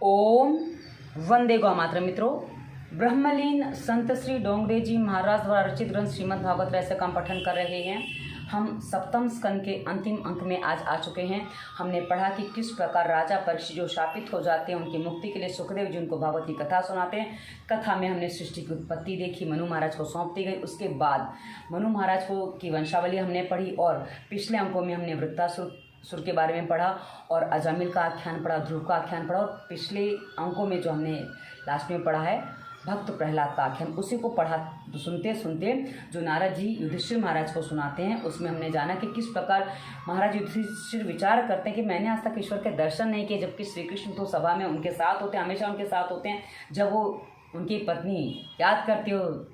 ओम वंदे गौ मातरम। मित्रों, ब्रह्मलीन संत श्री डोंगरे जी महाराज द्वारा रचित ग्रंथ श्रीमद् भागवत रहस्य का हम पठन कर रहे हैं। हम सप्तम स्कंद के अंतिम अंक में आज आ चुके हैं। हमने पढ़ा कि किस प्रकार राजा परीक्षित जो शापित हो जाते हैं उनकी मुक्ति के लिए सुखदेव जी उनको भागवत की कथा सुनाते हैं। कथा में हमने सृष्टि की उत्पत्ति देखी, मनु महाराज को सौंप दी गई। उसके बाद मनु महाराज को की वंशावली हमने पढ़ी और पिछले अंकों में हमने वृत्तासुर के बारे में पढ़ा और अजामिल का आख्यान पढ़ा, ध्रुव का आख्यान पढ़ा और पिछले अंकों में जो हमने लास्ट में पढ़ा है भक्त प्रहलाद का आख्यान, उसी को पढ़ा सुनते सुनते जो नारद जी युधिष्ठिर महाराज को सुनाते हैं उसमें हमने जाना कि किस प्रकार महाराज युधिष्ठिर विचार करते हैं कि मैंने आज तक ईश्वर के दर्शन नहीं किए, जबकि श्री कृष्ण तो सभा में उनके साथ होते हैं, हमेशा उनके साथ होते हैं। जब वो उनकी पत्नी याद करती हो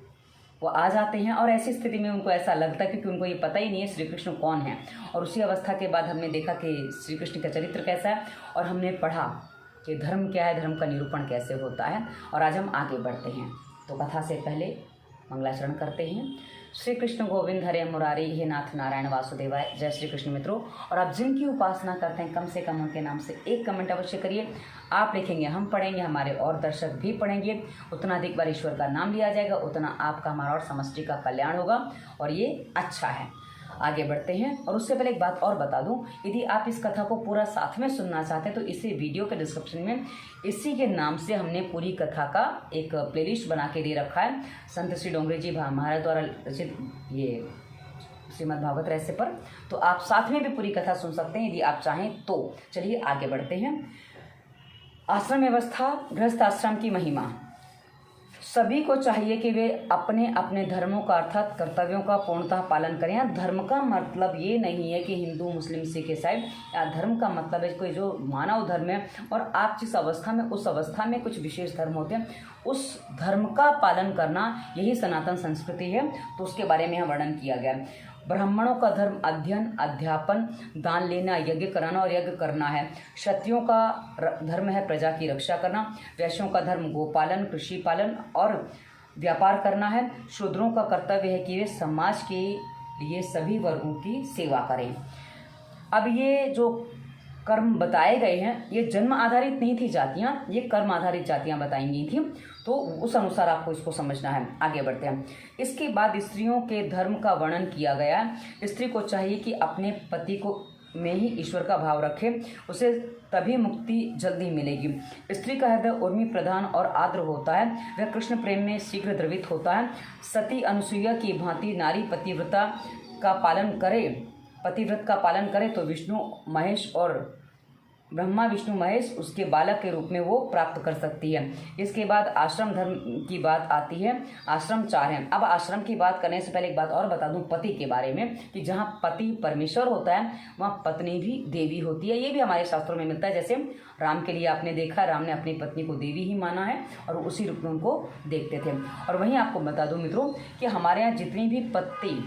वो आ जाते हैं और ऐसी स्थिति में उनको ऐसा लगता है क्योंकि उनको ये पता ही नहीं है श्री कृष्ण कौन है। और उसी अवस्था के बाद हमने देखा कि श्री कृष्ण का चरित्र कैसा है और हमने पढ़ा कि धर्म क्या है, धर्म का निरूपण कैसे होता है। और आज हम आगे बढ़ते हैं तो कथा से पहले मंगलाचरण करते हैं। श्री कृष्ण गोविंद हरे मुरारी, हे नाथ नारायण वासुदेवाय। जय श्री कृष्ण मित्रों। और आप जिनकी उपासना करते हैं कम से कम उनके नाम से एक कमेंट अवश्य करिए। आप लिखेंगे, हम पढ़ेंगे, हमारे और दर्शक भी पढ़ेंगे। उतना अधिक बार ईश्वर का नाम लिया जाएगा, उतना आपका हमारा और समष्टि का कल्याण होगा और ये अच्छा है। आगे बढ़ते हैं और उससे पहले एक बात और बता दूं, यदि आप इस कथा को पूरा साथ में सुनना चाहते हैं तो इसी वीडियो के डिस्क्रिप्शन में इसी के नाम से हमने पूरी कथा का एक प्लेलिस्ट बना के दे रखा है, संत श्री डोंगरे जी महाराज द्वारा रचित ये श्रीमद् भागवत रहस्य पर। तो आप साथ में भी पूरी कथा सुन सकते हैं यदि आप चाहें तो। चलिए आगे बढ़ते हैं। आश्रम व्यवस्था, गृहस्थ आश्रम की महिमा। सभी को चाहिए कि वे अपने अपने धर्मों का अर्थात कर्तव्यों का पूर्णतः पालन करें। धर्म का मतलब ये नहीं है कि हिंदू मुस्लिम सिख ईसाई, या धर्म का मतलब है कोई जो मानव धर्म है और आप जिस अवस्था में उस अवस्था में कुछ विशेष धर्म होते हैं उस धर्म का पालन करना, यही सनातन संस्कृति है। तो उसके बारे में यहाँ वर्णन किया गया है। ब्राह्मणों का धर्म अध्ययन, अध्यापन, दान लेना, यज्ञ कराना और यज्ञ करना है। क्षत्रियों का धर्म है प्रजा की रक्षा करना। वैश्यों का धर्म गोपालन, कृषि पालन और व्यापार करना है। शूद्रों का कर्तव्य है कि वे समाज के लिए सभी वर्गों की सेवा करें। अब ये जो कर्म बताए गए हैं ये जन्म आधारित नहीं थी जातियाँ, ये कर्म आधारित जातियाँ बताई गई थी, तो उस अनुसार आपको इसको समझना है। आगे बढ़ते हैं। इसके बाद स्त्रियों के धर्म का वर्णन किया गया है। स्त्री को चाहिए कि अपने पति को में ही ईश्वर का भाव रखे, उसे तभी मुक्ति जल्दी मिलेगी। स्त्री का हृदय उर्मी प्रधान और आर्द्र होता है, वह कृष्ण प्रेम में शीघ्र द्रवित होता है। सती अनुसुईया की भांति नारी पतिव्रत का पालन करे तो विष्णु महेश और ब्रह्मा विष्णु महेश उसके बालक के रूप में वो प्राप्त कर सकती है। इसके बाद आश्रम धर्म की बात आती है। आश्रम 4 हैं। अब आश्रम की बात करने से पहले एक बात और बता दूं पति के बारे में कि जहाँ पति परमेश्वर होता है वहाँ पत्नी भी देवी होती है। ये भी हमारे शास्त्रों में मिलता है। जैसे राम के लिए आपने देखा, राम ने अपनी पत्नी को देवी ही माना है और उसी रूप में उनको देखते थे। और वहीं आपको बता दूँ मित्रों कि हमारे यहाँ जितनी भी पत्नी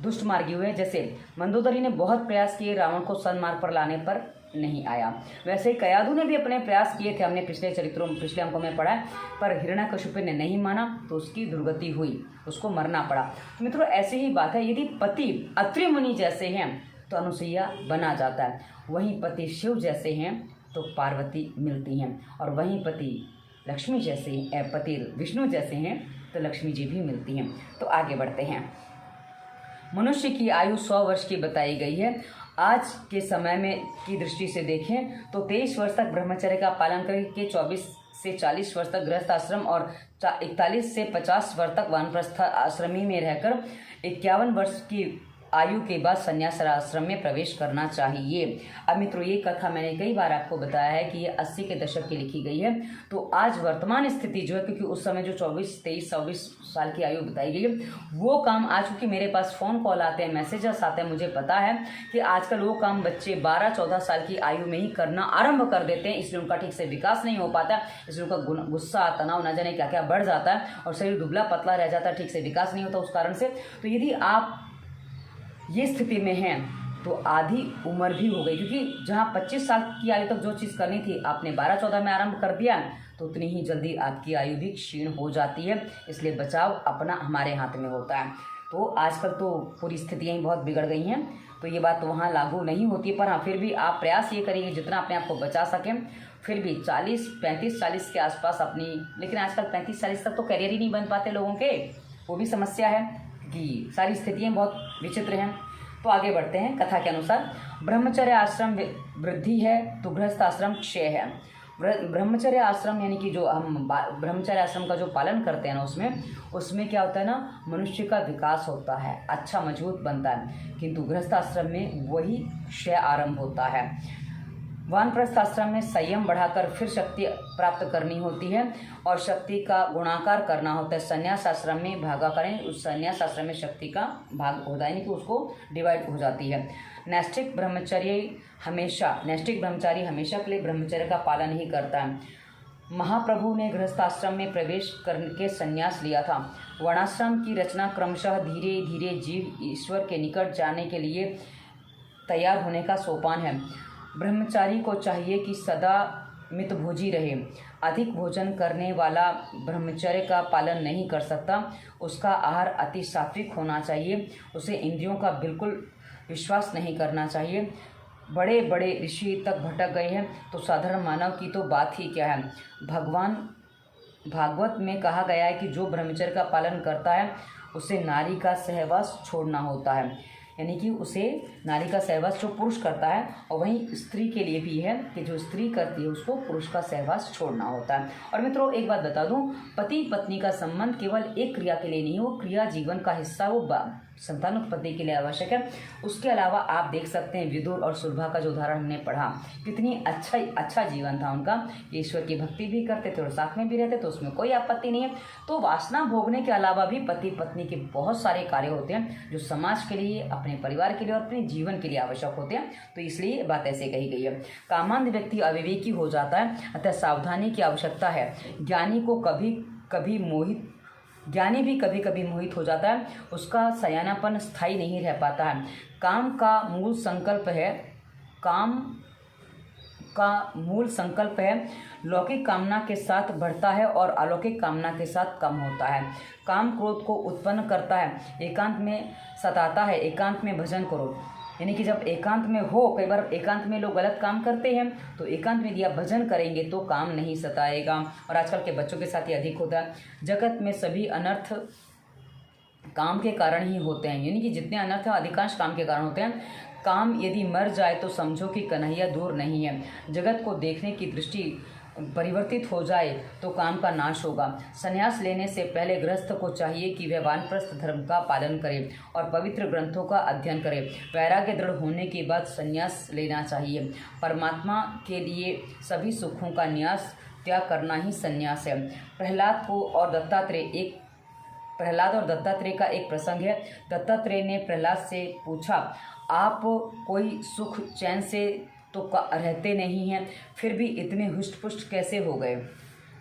दुष्ट मार्गी हुए, जैसे मंदोदरी ने बहुत प्रयास किए रावण को सन्मार्ग पर लाने पर नहीं आया, वैसे ही कयाधु ने भी अपने प्रयास किए थे, हमने पिछले अंकों में पढ़ा है, पर हिरण्यकशिपु ने नहीं माना तो उसकी दुर्गति हुई, उसको मरना पड़ा। तो मित्रों ऐसी ही बात है, यदि पति अत्रि मुनि जैसे हैं तो अनुसुईया बना जाता है, वहीं पति शिव जैसे हैं तो पार्वती मिलती हैं, और वहीं पति लक्ष्मी जैसे पति विष्णु जैसे हैं तो लक्ष्मी जी भी मिलती हैं। तो आगे बढ़ते हैं। मनुष्य की आयु 100 वर्ष की बताई गई है। आज के समय में की दृष्टि से देखें तो 23 वर्ष तक ब्रह्मचर्य का पालन करके 24 से 40 वर्ष तक गृहस्थ आश्रम और 41 से 50 वर्ष तक वानप्रस्थ आश्रमी में रहकर 51 वर्ष की आयु के बाद संन्यास आश्रम में प्रवेश करना चाहिए। अब मित्रों ये कथा मैंने कई बार आपको बताया है कि ये 80 के दशक की लिखी गई है। तो आज वर्तमान स्थिति जो है, क्योंकि उस समय जो 24, 23, 24 साल की आयु बताई गई है वो काम आज, क्योंकि मेरे पास फ़ोन कॉल आते हैं, मैसेजेस आते हैं, मुझे पता है कि आजकल वो काम बच्चे 12-14 साल की आयु में ही करना आरंभ कर देते हैं, इसलिए उनका ठीक से विकास नहीं हो पाता, इसलिए उनका गुस्सा, तनाव, न जाने क्या क्या बढ़ जाता है और शरीर दुबला पतला रह जाता है, ठीक से विकास नहीं होता उस कारण से। तो यदि आप ये स्थिति में हैं तो आधी उम्र भी हो गई, क्योंकि जहाँ 25 साल की आयु तक जो चीज़ करनी थी आपने 12-14 में आरंभ कर दिया तो उतनी ही जल्दी आपकी आयु भी क्षीण हो जाती है। इसलिए बचाव अपना हमारे हाथ में होता है। तो आजकल तो पूरी स्थितियाँ ही बहुत बिगड़ गई हैं, तो ये बात तो वहाँ लागू नहीं होती है, पर हाँ फिर भी आप प्रयास ये करिए जितना अपने आप को बचा सकें। फिर भी 40 35-40 के आसपास अपनी, लेकिन आजकल 35-40 तक तो करियर ही नहीं बन पाते लोगों के, वो भी समस्या है कि सारी स्थितियाँ बहुत विचित्र हैं। तो आगे बढ़ते हैं। कथा के अनुसार ब्रह्मचर्य आश्रम वृद्धि है तो गृहस्थ आश्रम क्षय है। ब्रह्मचर्य आश्रम यानी कि जो हम ब्रह्मचर्य आश्रम का जो पालन करते हैं ना, उसमें क्या होता है ना, मनुष्य का विकास होता है, अच्छा मजबूत बनता है, किंतु गृहस्थ आश्रम में वही क्षय आरंभ होता है। वानप्रस्थ आश्रम में संयम बढ़ाकर फिर शक्ति प्राप्त करनी होती है और शक्ति का गुणाकार करना होता है। संन्यास आश्रम में भागाकार, उस संन्यास आश्रम में शक्ति का भाग होता है, यानी कि उसको डिवाइड हो जाती है। नैष्ठिक ब्रह्मचारी हमेशा के लिए ब्रह्मचर्य का पालन ही करता है। महाप्रभु ने गृहस्थ आश्रम में प्रवेश करके संन्यास लिया था। वर्णाश्रम की रचना क्रमशः धीरे धीरे जीव ईश्वर के निकट जाने के लिए तैयार होने का सोपान है। ब्रह्मचारी को चाहिए कि सदा मितभोजी रहे। अधिक भोजन करने वाला ब्रह्मचर्य का पालन नहीं कर सकता। उसका आहार अति सात्विक होना चाहिए। उसे इंद्रियों का बिल्कुल विश्वास नहीं करना चाहिए। बड़े बड़े ऋषि तक भटक गए हैं तो साधारण मानव की तो बात ही क्या है। भगवान भागवत में कहा गया है कि जो ब्रह्मचर्य का पालन करता है उसे नारी का सहवास छोड़ना होता है, यानी कि उसे नारी का सहवास जो पुरुष करता है, और वहीं स्त्री के लिए भी है कि जो स्त्री करती है उसको पुरुष का सहवास छोड़ना होता है। और मित्रों एक बात बता दूं, पति पत्नी का संबंध केवल एक क्रिया के लिए नहीं, वो क्रिया जीवन का हिस्सा, वो संतानोत्पत्ति के लिए आवश्यक है। उसके अलावा आप देख सकते हैं विदुर और सुलभा का जो उदाहरण हमने पढ़ा, कितनी अच्छा जीवन था उनका। ईश्वर की भक्ति भी करते थे और साथ में भी रहते, तो उसमें कोई आपत्ति नहीं है। तो वासना भोगने के अलावा भी पति पत्नी के बहुत सारे कार्य होते हैं जो समाज के लिए, अपने परिवार के लिए और अपने जीवन के लिए आवश्यक होते हैं। तो इसलिए बात ऐसे कही गई है। कामांध व्यक्ति अविवेकी हो जाता है, अतः सावधानी की आवश्यकता है। ज्ञानी भी कभी कभी मोहित हो जाता है, उसका सयानापन स्थायी नहीं रह पाता है। काम का मूल संकल्प है, लौकिक कामना के साथ बढ़ता है और अलौकिक कामना के साथ कम होता है। काम क्रोध को उत्पन्न करता है, एकांत में सताता है। एकांत में भजन करो, यानी कि जब एकांत में हो, कई बार एकांत में लोग गलत काम करते हैं, तो एकांत में यदि आप भजन करेंगे तो काम नहीं सताएगा। और आजकल के बच्चों के साथ ही अधिक होता है। जगत में सभी अनर्थ काम के कारण ही होते हैं, यानी कि जितने अनर्थ हैं अधिकांश काम के कारण होते हैं। काम यदि मर जाए तो समझो कि कन्हैया दूर नहीं है। जगत को देखने की दृष्टि परिवर्तित हो जाए तो काम का नाश होगा। संन्यास लेने से पहले गृहस्थ को चाहिए कि वह वानप्रस्थ धर्म का पालन करे और पवित्र ग्रंथों का अध्ययन करे। वैराग्य दृढ़ होने के बाद संन्यास लेना चाहिए। परमात्मा के लिए सभी सुखों का न्यास त्याग करना ही संन्यास है। प्रहलाद और दत्तात्रेय का एक प्रसंग है। दत्तात्रेय ने प्रहलाद से पूछा, आप कोई सुख चैन से तो रहते नहीं हैं, फिर भी इतने हुष्ट-पुष्ट कैसे हो गए?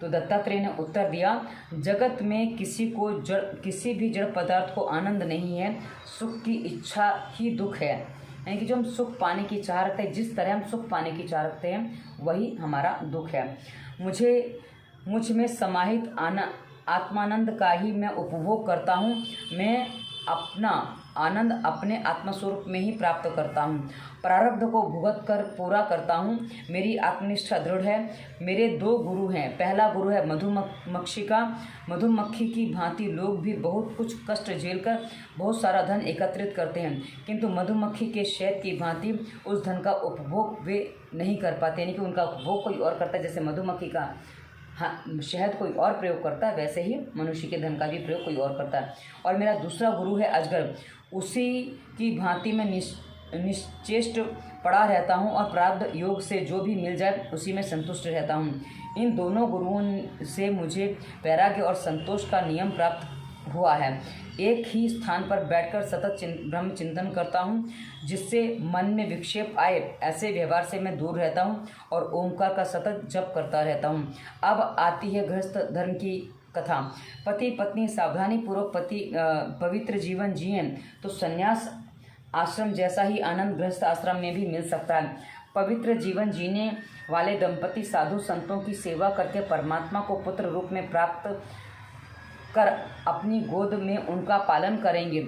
तो दत्तात्रेय ने उत्तर दिया, जगत में किसी भी जड़ पदार्थ को आनंद नहीं है, सुख की इच्छा ही दुख है। यानी कि जो हम सुख पाने की चाह रखते हैं, जिस तरह हम सुख पाने की चाह रखते हैं, वही हमारा दुख है। मुझ में समाहित आत्मानंद का ही मैं उपभोग करता हूँ। मैं अपना आनंद अपने आत्मस्वरूप में ही प्राप्त करता हूँ। प्रारब्ध को भुगत कर पूरा करता हूँ। मेरी आत्मनिष्ठा दृढ़ है। मेरे 2 गुरु हैं। पहला गुरु है मधुमक्खी की भांति लोग भी बहुत कुछ कष्ट झेलकर बहुत सारा धन एकत्रित करते हैं, किंतु मधुमक्खी के शहद की भांति उस धन का उपभोग वे नहीं कर पाते, यानी कि उनका उपभोग कोई और करता है। जैसे मधुमक्खी का शहद कोई और प्रयोग करता है, वैसे ही मनुष्य के धन का भी प्रयोग कोई और करता है। और मेरा दूसरा गुरु है अजगर। उसी की भांति मैं निश्चेष्ट पड़ा रहता हूँ और प्रारब्ध योग से जो भी मिल जाए उसी में संतुष्ट रहता हूँ। इन दोनों गुरुओं से मुझे वैराग्य और संतोष का नियम प्राप्त हुआ है। एक ही स्थान पर बैठकर सतत ब्रह्म चिंतन करता हूँ, जिससे मन में विक्षेप आए ऐसे व्यवहार से मैं दूर रहता हूँ और ओंकार का सतत जप करता रहता हूँ। अब आती है गृहस्थ धर्म की कथा। पति पत्नी सावधानी पूर्वक पवित्र जीवन जिएं तो संन्यास आश्रम जैसा ही आनंद गृहस्थ आश्रम में भी मिल सकता है। पवित्र जीवन जीने वाले दंपति साधु संतों की सेवा करके परमात्मा को पुत्र रूप में प्राप्त कर अपनी गोद में उनका पालन करेंगे,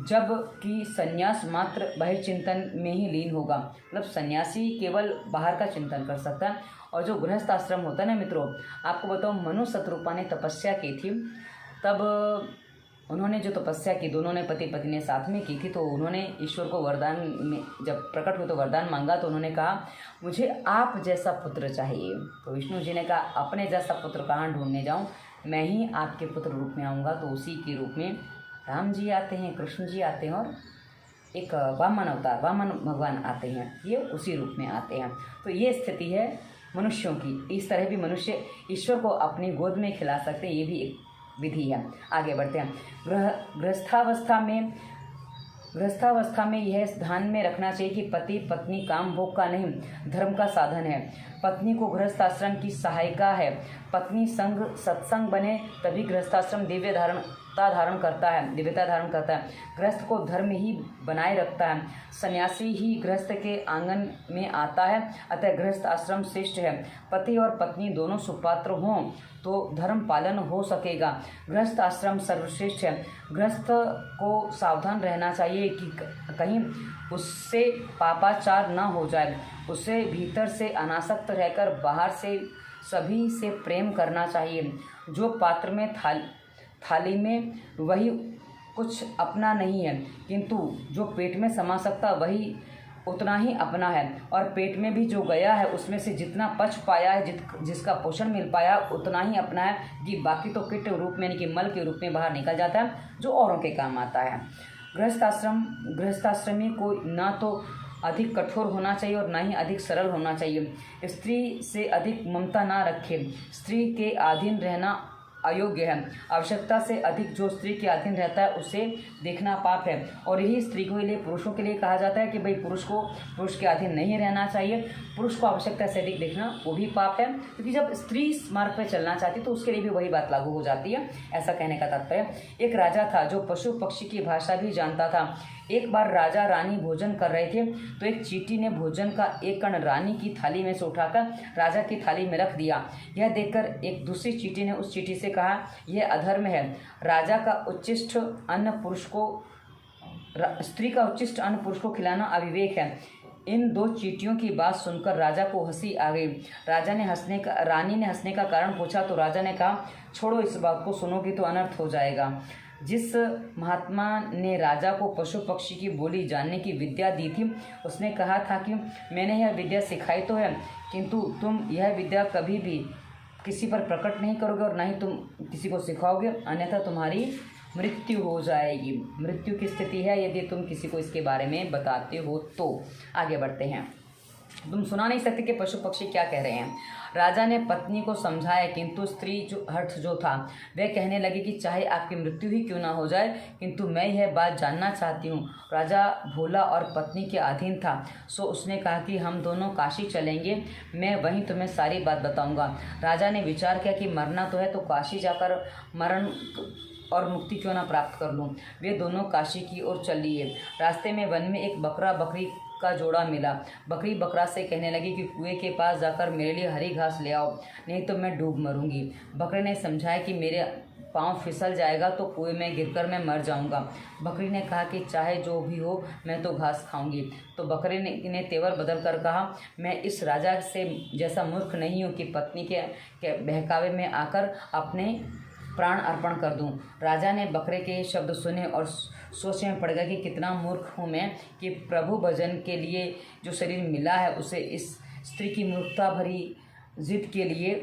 जबकि संन्यास मात्र बाह्य चिंतन में ही लीन होगा। मतलब सन्यासी केवल बाहर का चिंतन कर सकता है और जो गृहस्थ आश्रम होता है ना मित्रों, आपको बताऊँ मनु शतरूपा ने तपस्या की थी, तब उन्होंने जो तपस्या की, दोनों ने पति पत्नी ने साथ में की थी, तो उन्होंने ईश्वर को वरदान में जब प्रकट हुए तो वरदान मांगा, तो उन्होंने कहा मुझे आप जैसा पुत्र चाहिए। तो विष्णु जी ने कहा अपने जैसा पुत्र कहाँ ढूंढने जाऊँ, मैं ही आपके पुत्र रूप में आऊँगा। तो उसी के रूप में राम जी आते हैं, कृष्ण जी आते हैं और एक वामन अवतार, वामन भगवान आते हैं, ये उसी रूप में आते हैं। तो ये स्थिति है मनुष्यों की। इस तरह भी मनुष्य ईश्वर को अपनी गोद में खिला सकते हैं, ये भी एक विधि है। आगे बढ़ते हैं। गृहस्थावस्था में यह ध्यान में रखना चाहिए कि पति पत्नी काम भोग का नहीं, धर्म का साधन है। पत्नी को गृहस्थाश्रम की सहायिका है। पत्नी संग सत्संग बने तभी गृहस्थाश्रम दिव्यता धारण करता है। गृहस्थ को धर्म ही बनाए रखता है। सन्यासी ही गृहस्थ के आंगन में आता है, अतः गृहस्थ आश्रम श्रेष्ठ है। पति और पत्नी दोनों सुपात्र हों तो धर्म पालन हो सकेगा। गृहस्थ आश्रम सर्वश्रेष्ठ है। गृहस्थ को सावधान रहना चाहिए कि कहीं उससे पापाचार न हो जाए। उसे भीतर से अनासक्त रहकर बाहर से सभी से प्रेम करना चाहिए। जो पात्र में थाली में वही कुछ अपना नहीं है, किंतु जो पेट में समा सकता वही उतना ही अपना है। और पेट में भी जो गया है उसमें से जितना पच पाया है, जिसका पोषण मिल पाया उतना ही अपना है, कि बाकी तो कीट रूप में यानी कि मल के रूप में बाहर निकल जाता है, जो औरों के काम आता है। गृहस्थाश्रमी को ना तो अधिक कठोर होना चाहिए और ना ही अधिक सरल होना चाहिए। स्त्री से अधिक ममता ना रखे। स्त्री के अधीन रहना अयोग्य है। आवश्यकता से अधिक जो स्त्री के अधीन रहता है उसे देखना पाप है। और यही स्त्री के लिए, पुरुषों के लिए कहा जाता है कि भाई पुरुष के अधीन नहीं रहना चाहिए। पुरुष को आवश्यकता से अधिक देखना वो भी पाप है, क्योंकि जब स्त्री इस मार्ग पर चलना चाहती तो उसके लिए भी वही बात लागू हो जाती है। ऐसा कहने का तात्पर्य, एक राजा था जो पशु पक्षी की भाषा भी जानता था। एक बार राजा रानी भोजन कर रहे थे तो एक चींटी ने भोजन का एक कण रानी की थाली में से उठाकर राजा की थाली में रख दिया। यह देखकर एक दूसरी चींटी ने उस चींटी से कहा, यह अधर्म है। राजा का उच्चिष्ट अन्न पुरुष को, स्त्री का उच्चिष्ट अन्न पुरुष को खिलाना अविवेक है। इन दो चींटियों की बात सुनकर राजा को हंसी आ गई। रानी ने हंसने का कारण पूछा तो राजा ने कहा, छोड़ो, इस बात को सुनोगी तो अनर्थ हो जाएगा। जिस महात्मा ने राजा को पशु पक्षी की बोली जानने की विद्या दी थी, उसने कहा था कि मैंने यह विद्या सिखाई तो है, किंतु तुम यह विद्या कभी भी किसी पर प्रकट नहीं करोगे और ना ही तुम किसी को सिखाओगे, अन्यथा तुम्हारी मृत्यु हो जाएगी। मृत्यु की स्थिति है यदि तुम किसी को इसके बारे में बताते हो तो। आगे बढ़ते हैं। तुम सुना नहीं सकते कि पशु पक्षी क्या कह रहे हैं। राजा ने पत्नी को समझाया, किंतु स्त्री जो था वह कहने लगी कि चाहे आपकी मृत्यु ही क्यों ना हो जाए, किंतु मैं यह बात जानना चाहती हूँ। राजा भोला और पत्नी के अधीन था, सो उसने कहा कि हम दोनों काशी चलेंगे, मैं वहीं तुम्हें सारी बात बताऊंगा। राजा ने विचार किया कि मरना तो है तो काशी जाकर मरण और मुक्ति क्यों ना प्राप्त कर लूँ। वे दोनों काशी की ओर चल लिए। रास्ते में वन में एक बकरा बकरी का जोड़ा मिला। बकरी बकरा से कहने लगी कि कुएं के पास जाकर मेरे लिए हरी घास ले आओ, नहीं तो मैं डूब मरूंगी। बकरे ने समझाया कि मेरे पाँव फिसल जाएगा तो कुएं में गिरकर मैं मर जाऊंगा। बकरी ने कहा कि चाहे जो भी हो मैं तो घास खाऊंगी। तो बकरे ने तेवर बदल कर कहा, मैं इस राजा से जैसा मूर्ख नहीं हूँ कि पत्नी के बहकावे में आकर अपने प्राण अर्पण कर दूं। राजा ने बकरे के शब्द सुने और सोच में पड़ गया कि कितना मूर्ख हूँ मैं कि प्रभु भजन के लिए जो शरीर मिला है उसे इस स्त्री की मूर्खता भरी जिद के लिए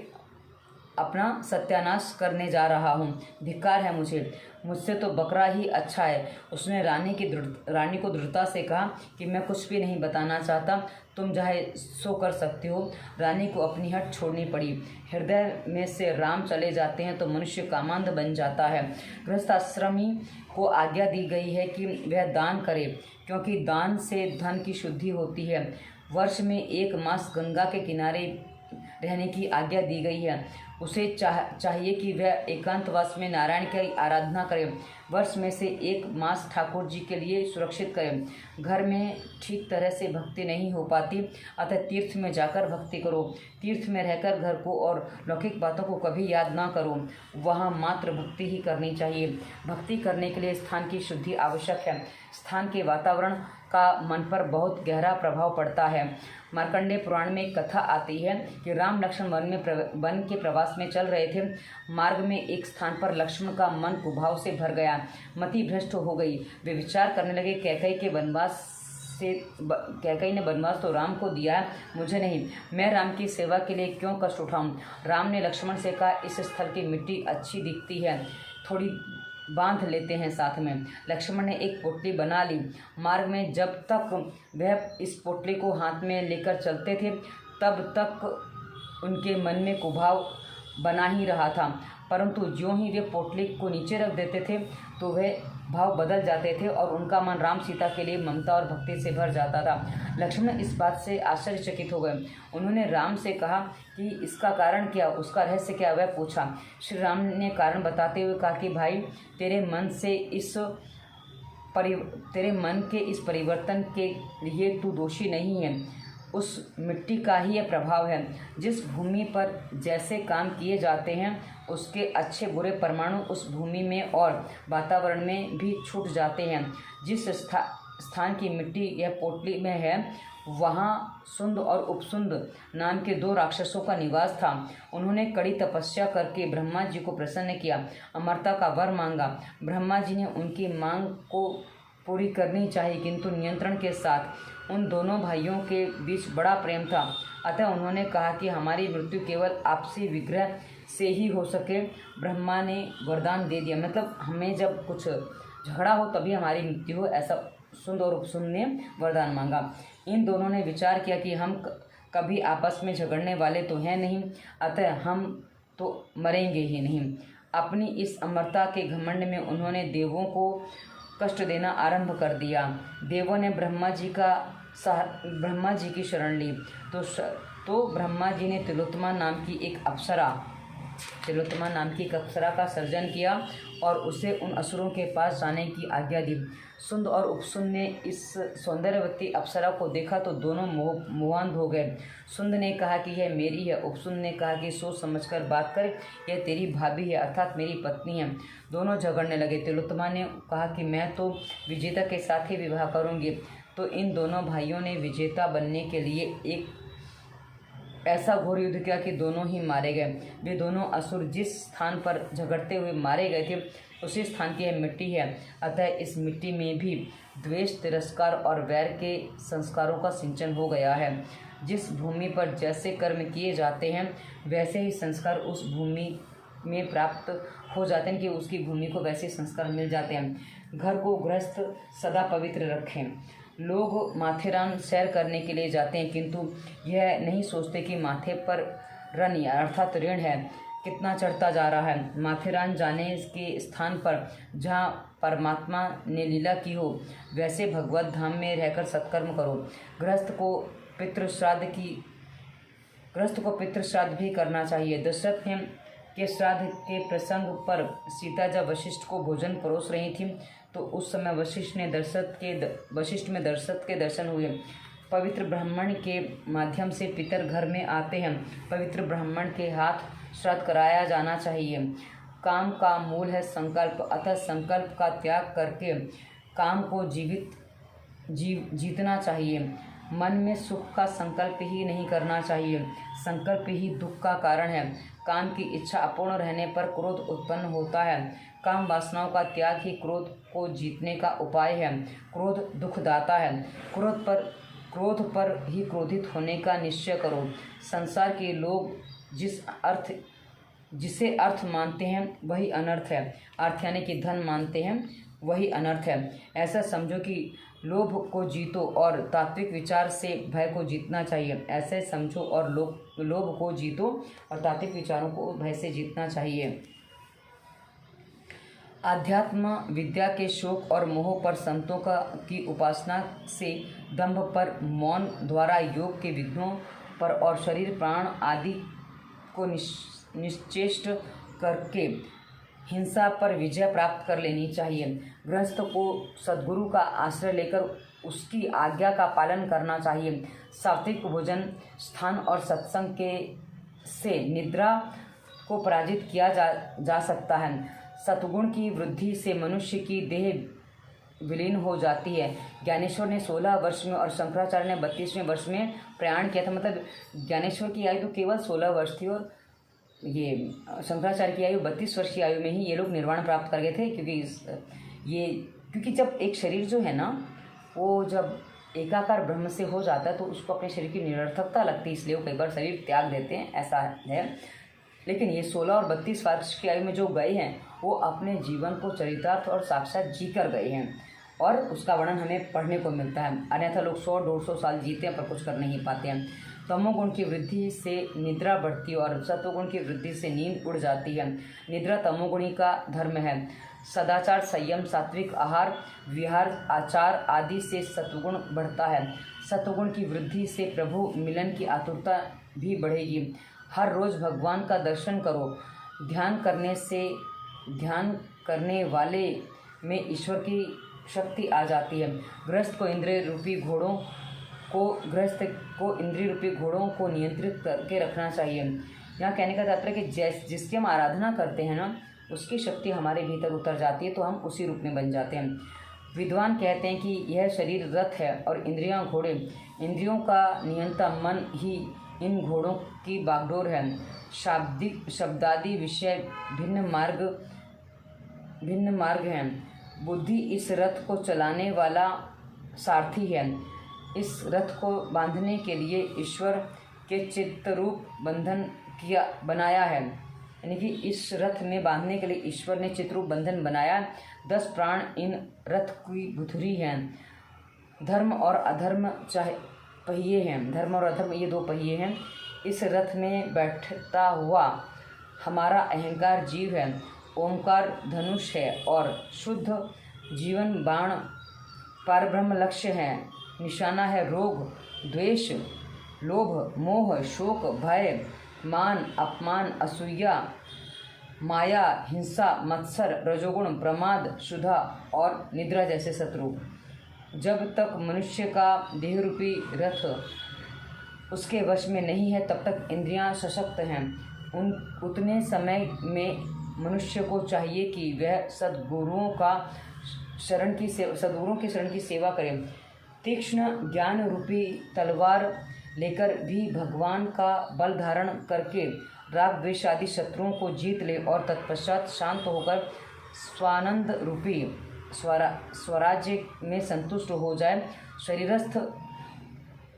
अपना सत्यानाश करने जा रहा हूँ। धिक्कार है मुझसे तो बकरा ही अच्छा है। उसने रानी को दृढ़ता से कहा कि मैं कुछ भी नहीं बताना चाहता, तुम चाहे सो कर सकती हो। रानी को अपनी हट छोड़नी पड़ी। हृदय में से राम चले जाते हैं तो मनुष्य कामांध बन जाता है। गृहस्थाश्रमी को आज्ञा दी गई है कि वह दान करे, क्योंकि दान से धन की शुद्धि होती है। वर्ष में 1 मास गंगा के किनारे रहने की आज्ञा दी गई है। उसे चाहिए कि वह एकांतवास में नारायण की आराधना करे। वर्ष में से 1 मास ठाकुर जी के लिए सुरक्षित करें। घर में ठीक तरह से भक्ति नहीं हो पाती, अतः तीर्थ में जाकर भक्ति करो। तीर्थ में रहकर घर को और लौकिक बातों को कभी याद ना करो, वहाँ मात्र भक्ति ही करनी चाहिए। भक्ति करने के लिए स्थान की शुद्धि आवश्यक है। स्थान के वातावरण का मन पर बहुत गहरा प्रभाव पड़ता है। मार्कंडेय पुराण में एक कथा आती है कि राम लक्ष्मण वन के प्रवास में चल रहे थे। मार्ग में एक स्थान पर लक्ष्मण का मन कुभाव से भर गया, मति भ्रष्ट हो गई। वे विचार करने लगे, कैकई ने वनवास तो राम को दिया है, मुझे नहीं। मैं राम की सेवा के लिए क्यों कष्ट उठाऊं? राम ने लक्ष्मण से कहा, इस स्थल की मिट्टी अच्छी दिखती है, थोड़ी बांध लेते हैं साथ में। लक्ष्मण ने एक पोटली बना ली। मार्ग में जब तक वह इस पोटली को हाथ में लेकर चलते थे तब तक उनके मन में कुभाव बना ही रहा था, परंतु ज्यों ही वे पोटली को नीचे रख देते थे तो वह भाव बदल जाते थे और उनका मन राम सीता के लिए ममता और भक्ति से भर जाता था। लक्ष्मण इस बात से आश्चर्यचकित हो गए। उन्होंने राम से कहा कि इसका कारण क्या, उसका रहस्य क्या? वह पूछा। श्री राम ने कारण बताते हुए कहा कि भाई, तेरे मन के इस परिवर्तन के लिए तू दोषी नहीं है, उस मिट्टी का ही यह प्रभाव है। जिस भूमि पर जैसे काम किए जाते हैं उसके अच्छे बुरे परमाणु उस भूमि में और वातावरण में भी छूट जाते हैं। जिस स्थान की मिट्टी यह पोटली में है वहाँ सुंद और उपसुंद नाम के 2 राक्षसों का निवास था। उन्होंने कड़ी तपस्या करके ब्रह्मा जी को प्रसन्न किया, अमरता का वर मांगा। ब्रह्मा जी ने उनकी मांग को पूरी करनी चाहिए, किंतु नियंत्रण के साथ। उन दोनों भाइयों के बीच बड़ा प्रेम था, अतः उन्होंने कहा कि हमारी मृत्यु केवल आपसी विग्रह से ही हो सके। ब्रह्मा ने वरदान दे दिया, मतलब हमें जब कुछ झगड़ा हो तभी हमारी मृत्यु हो, ऐसा सुंद और उपसुंद ने वरदान मांगा। इन दोनों ने विचार किया कि हम कभी आपस में झगड़ने वाले तो हैं नहीं, अतः हम तो मरेंगे ही नहीं। अपनी इस अमरता के घमंड में उन्होंने देवों को कष्ट देना आरंभ कर दिया। देवों ने ब्रह्मा जी की शरण ली तो ब्रह्मा जी ने तिलोत्तमा नाम की एक अप्सरा का सर्जन किया और उसे उन असुरों के पास जाने की आज्ञा दी। सुंद और उपसुंद ने इस सौंदर्यवती अप्सरा को देखा तो दोनों मोहान्ध हो गए। सुंद ने कहा कि यह मेरी है, उपसुंद ने कहा कि सोच समझकर बात कर, यह तेरी भाभी है, अर्थात मेरी पत्नी है। दोनों झगड़ने लगे। तिलोत्तमा ने कहा कि मैं तो विजेता के साथ ही विवाह करूंगी। तो इन दोनों भाइयों ने विजेता बनने के लिए एक ऐसा घोर युद्ध किया कि दोनों ही मारे गए। वे दोनों असुर जिस स्थान पर झगड़ते हुए मारे गए थे उसी स्थान की यह मिट्टी है, अतः इस मिट्टी में भी द्वेष, तिरस्कार और वैर के संस्कारों का सिंचन हो गया है। जिस भूमि पर जैसे कर्म किए जाते हैं वैसे ही संस्कार उस भूमि में प्राप्त हो जाते हैं कि उसकी भूमि को वैसे संस्कार मिल जाते हैं। घर को गृहस्थ सदा पवित्र रखें। लोग माथेरान सैर करने के लिए जाते हैं, किंतु यह नहीं सोचते कि माथे पर ऋण अर्थात ऋण है, कितना चढ़ता जा रहा है। माथेरान जाने के स्थान पर जहाँ परमात्मा ने लीला की हो वैसे भगवत धाम में रहकर सत्कर्म करो। गृहस्थ को पितृ श्राद्ध भी करना चाहिए। दशरथ के श्राद्ध के प्रसंग पर सीता जब वशिष्ठ को भोजन परोस रही थी तो उस समय वशिष्ठ में दशरथ के दर्शन हुए। पवित्र ब्राह्मण के माध्यम से पितर घर में आते हैं। पवित्र ब्राह्मण के हाथ श्राद्ध कराया जाना चाहिए। काम का मूल है संकल्प, अतः संकल्प का त्याग करके काम को जीतना चाहिए। मन में सुख का संकल्प ही नहीं करना चाहिए, संकल्प ही दुख का कारण है। काम की इच्छा अपूर्ण रहने पर क्रोध उत्पन्न होता है। काम वासनाओं का त्याग ही क्रोध को जीतने का उपाय है। क्रोध दुखदाता है। क्रोध पर ही क्रोधित होने का निश्चय करो। संसार के लोग जिसे अर्थ मानते हैं वही अनर्थ है, अर्थ यानी कि धन मानते हैं वही अनर्थ है। ऐसा समझो कि लोभ को जीतो और तात्विक विचार से भय को जीतना चाहिए। ऐसे समझो और लोभ को जीतो और तात्विक विचारों को भय से जीतना चाहिए। आध्यात्म विद्या के शोक और मोह पर संतों की उपासना से, दंभ पर, मौन द्वारा योग के विघ्नों पर और शरीर प्राण आदि को निश्चेष्ट करके हिंसा पर विजय प्राप्त कर लेनी चाहिए। गृहस्थ को सद्गुरु का आश्रय लेकर उसकी आज्ञा का पालन करना चाहिए। सात्विक भोजन, स्थान और सत्संग से निद्रा को पराजित किया जा सकता है। सतगुण की वृद्धि से मनुष्य की देह विलीन हो जाती है। ज्ञानेश्वर ने 16 वर्ष में और शंकराचार्य ने 32वें वर्ष में प्रयाण किया था। मतलब ज्ञानेश्वर की आयु तो केवल 16 वर्ष थी और ये शंकराचार्य की आयु 32 वर्ष की आयु में ही ये लोग निर्वाण प्राप्त कर गए थे। क्योंकि जब एक शरीर जो है ना, वो जब एकाकार ब्रह्म से हो जाता है तो उसको अपने शरीर की निरर्थकता लगती है, इसलिए वो कई बार शरीर त्याग देते हैं, ऐसा है। लेकिन ये 16 और 32 वर्ष की आयु में जो गए हैं वो अपने जीवन को चरितार्थ और साक्षात जी कर गए हैं और उसका वर्णन हमें पढ़ने को मिलता है। अन्यथा लोग 100-150 साल जीते हैं पर कुछ कर नहीं पाते हैं। तमोगुण की वृद्धि से निद्रा बढ़ती है और सत्वगुण की वृद्धि से नींद उड़ जाती है। निद्रा तमोगुणी का धर्म है। सदाचार, संयम, सात्विक आहार विहार, आचार आदि से सत्वगुण बढ़ता है। सत्वगुण की वृद्धि से प्रभु मिलन की आतुरता भी बढ़ेगी। हर रोज़ भगवान का दर्शन करो। ध्यान करने वाले में ईश्वर की शक्ति आ जाती है। गृहस्थ को इंद्रिय रूपी घोड़ों को नियंत्रित करके रखना चाहिए। यहाँ कहने का तात्पर्य कि जिसकी हम आराधना करते हैं ना, उसकी शक्ति हमारे भीतर उतर जाती है तो हम उसी रूप में बन जाते हैं। विद्वान कहते हैं कि यह शरीर रथ है और इंद्रियां घोड़े। इंद्रियों का नियंता मन ही इन घोड़ों की बागडोर है। शब्दादि विषय भिन्न मार्ग हैं। बुद्धि इस रथ को चलाने वाला सारथी है। इस रथ को बांधने के लिए ईश्वर के चित्तरूप बंधन बनाया है। यानी कि इस रथ में बांधने के लिए ईश्वर ने चित्रूप बंधन बनाया। 10 प्राण इन रथ की गुथरी हैं। धर्म और अधर्म पहिए हैं। धर्म और अधर्म ये 2 पहिए हैं। इस रथ में बैठता हुआ हमारा अहंकार जीव है। ओंकार धनुष है और शुद्ध जीवन बाण परब्रह्म लक्ष्य है। निशाना है रोग, द्वेष, लोभ, मोह, शोक, भय, मान, अपमान, असूया, माया, हिंसा, मत्सर, रजोगुण, प्रमाद, क्षुधा और निद्रा जैसे शत्रु। जब तक मनुष्य का देह रूपी रथ उसके वश में नहीं है तब तक इंद्रियां सशक्त हैं। उतने समय में मनुष्य को चाहिए कि वह सद्गुरुओं की शरण की सेवा करे। तीक्ष्ण ज्ञान रूपी तलवार लेकर भी भगवान का बल धारण करके राग द्वेष आदि शत्रुओं को जीत ले और तत्पश्चात शांत होकर स्वानंद रूपी स्वराज्य में संतुष्ट हो जाए। शरीरस्थ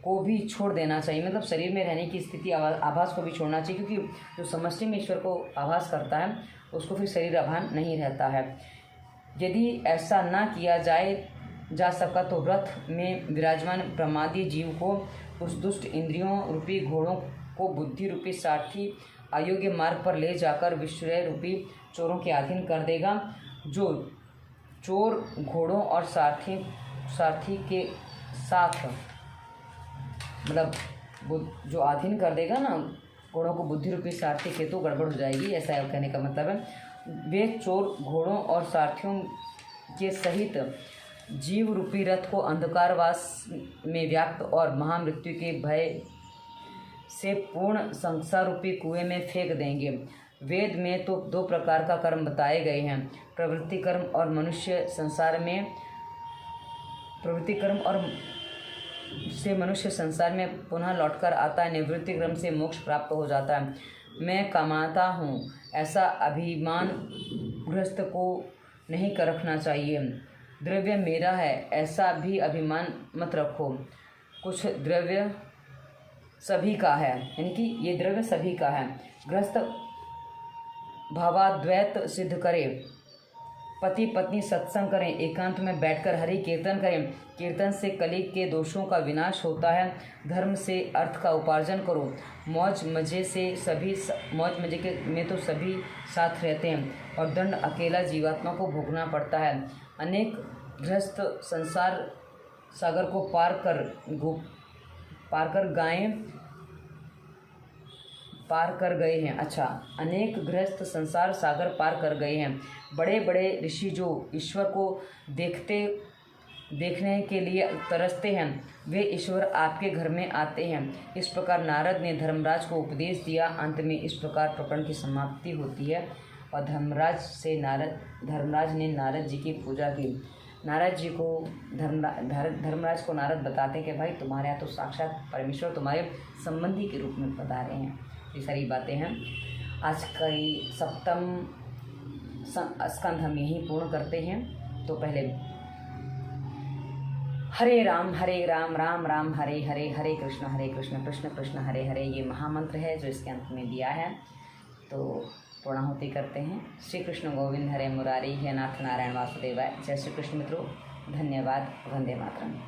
को भी छोड़ देना चाहिए। मतलब शरीर में रहने की स्थिति आभास को भी छोड़ना चाहिए, क्योंकि जो समष्टि में ईश्वर को आभास करता है उसको फिर शरीर आभान नहीं रहता है। यदि ऐसा ना किया जा सका तो रथ में विराजमान प्रमादी जीव को उस दुष्ट इंद्रियों रूपी घोड़ों को बुद्धि रूपी सारथी अयोग्य मार्ग पर ले जाकर विश्रय रूपी चोरों के अधीन कर देगा। जो चोर घोड़ों और सारथी के साथ मतलब जो अधीन कर देगा ना घोड़ों को बुद्धि रूपी सारथी के, तो गड़बड़ हो जाएगी, ऐसा है कहने का मतलब है। वे चोर घोड़ों और सारथियों के सहित जीव रूपी रथ को अंधकारवास में व्याप्त और महामृत्यु के भय से पूर्ण संसार रूपी कुएं में फेंक देंगे। वेद में तो 2 प्रकार का कर्म बताए गए हैं। प्रवृत्ति कर्म और मनुष्य संसार में पुनः लौटकर आता है। निवृत्ति क्रम से मोक्ष प्राप्त हो जाता है। मैं कमाता हूँ ऐसा अभिमान गृहस्थ को नहीं कर रखना चाहिए। द्रव्य मेरा है ऐसा भी अभिमान मत रखो। कुछ द्रव्य सभी का है, यानी कि ये द्रव्य सभी का है। गृहस्थ भावाद्वैत सिद्ध करे। पति पत्नी सत्संग करें, एकांत में बैठकर हरि कीर्तन करें। कीर्तन से कलयुग के दोषों का विनाश होता है। धर्म से अर्थ का उपार्जन करो। मौज मजे में तो सभी साथ रहते हैं और दंड अकेला जीवात्मा को भोगना पड़ता है। अनेक गृहस्थ संसार सागर को पार कर गए हैं। अनेक गृहस्थ संसार सागर पार कर गए हैं। बड़े बड़े ऋषि जो ईश्वर को देखने के लिए तरसते हैं, वे ईश्वर आपके घर में आते हैं। इस प्रकार नारद ने धर्मराज को उपदेश दिया। अंत में इस प्रकार प्रकरण की समाप्ति होती है और धर्मराज ने नारद जी की पूजा की। नारद जी को धर्मराज को नारद बताते हैं कि भाई तुम्हारे यहाँ तो साक्षात परमेश्वर तुम्हारे संबंधी के रूप में बता रहे हैं। ये सारी बातें हैं। आज का 7वां स्कंध हम यहीं पूर्ण करते हैं। तो पहले हरे राम राम राम हरे हरे, हरे कृष्ण कृष्ण कृष्ण हरे हरे, ये महामंत्र है जो इसके अंत में दिया है। तो पूर्णाहुति करते हैं। श्री कृष्ण गोविंद हरे मुरारी, हे नाथ नारायण वासुदेवाय। जय श्री कृष्ण मित्रों, धन्यवाद। वंदे मातरम।